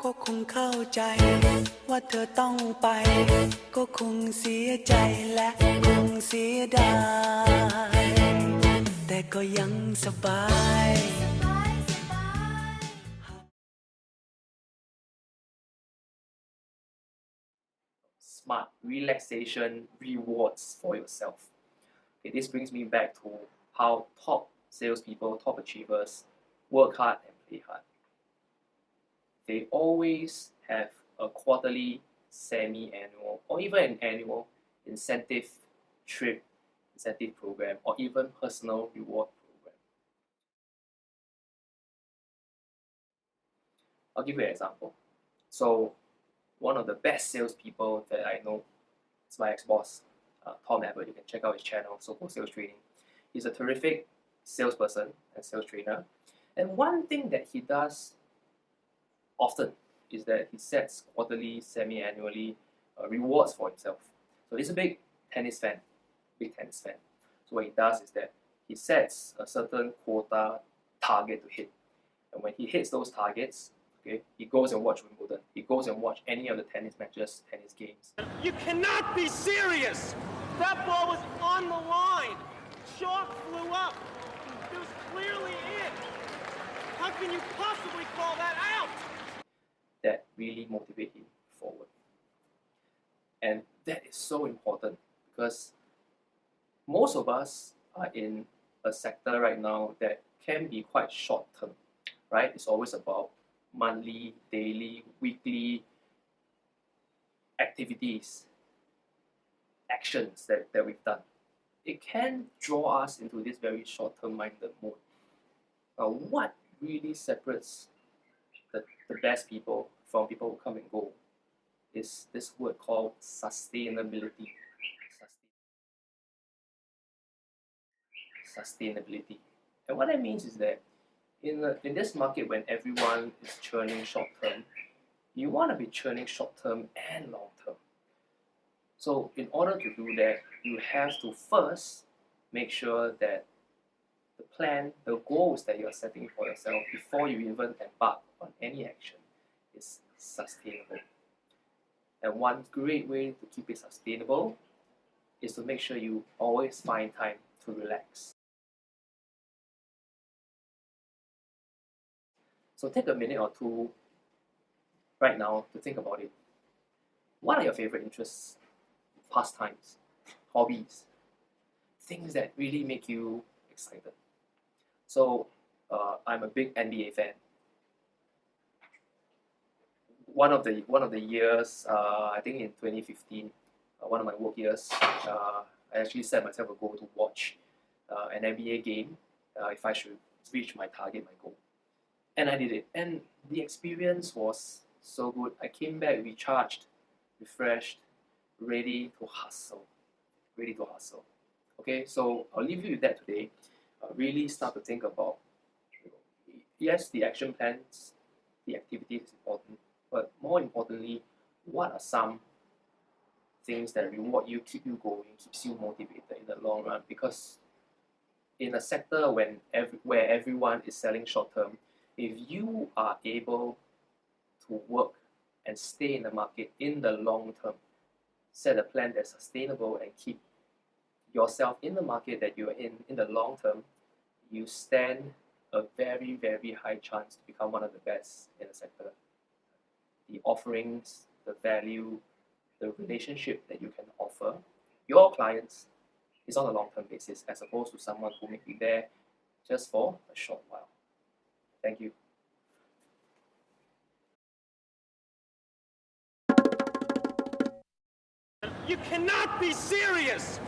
ก็คงเข้าใจว่าเธอต้องไปก็คงเสียใจและคงเสียดายแต่ก็ยังสบาย Smart relaxation rewards for yourself. Okay, this brings me back to how top salespeople, top achievers work hard and play hard. They always have a quarterly, semi-annual, or even an annual incentive trip, incentive program, or even personal reward program. I'll give you an example. So, one of the best salespeople that I know is my ex-boss, Tom Abbott. You can check out his channel, So-Called Sales Training. He's a terrific salesperson and sales trainer. And one thing that he does often is that he sets quarterly, semi-annually rewards for himself. So he's a big tennis fan. So what he does is that he sets a certain quota target to hit. And when he hits those targets, okay, he goes and watch Wimbledon. He goes and watch any of the tennis matches, tennis games. You cannot be serious! That ball was on the line. Chalk flew up. It was clearly in. How can you possibly call that out? That really motivate him forward. And that is so important because most of us are in a sector right now that can be quite short term, right? It's always about monthly, daily, weekly activities, actions that we've done. It can draw us into this very short-term minded mode. Now, what really separates the best people from people who come and go is this word called sustainability. Sustainability. And what that means is that in this market, when everyone is churning short term, you want to be churning short term and long term. So in order to do that, you have to first make sure that the plan, the goals that you're setting for yourself before you even embark on any action is sustainable. And one great way to keep it sustainable is to make sure you always find time to relax. So take a minute or two right now to think about it. What are your favorite interests, pastimes, hobbies, things that really make you excited? So I'm a big NBA fan. One of the years, I think in 2015, one of my work years, I actually set myself a goal to watch an NBA game if I should reach my target, my goal. And I did it. And the experience was so good. I came back recharged, refreshed, ready to hustle. Okay, so I'll leave you with that today. Really start to think about, yes, the action plans, the activity is important, but more importantly, what are some things that reward you, keep you going, keeps you motivated in the long run? Because in a sector where everyone is selling short term, if you are able to work and stay in the market in the long term, set a plan that's sustainable and keep yourself in the market that you're in the long term, you stand a very, very high chance to become one of the best in the sector. The offerings, the value, the relationship that you can offer your clients is on a long-term basis as opposed to someone who may be there just for a short while. Thank you. You cannot be serious!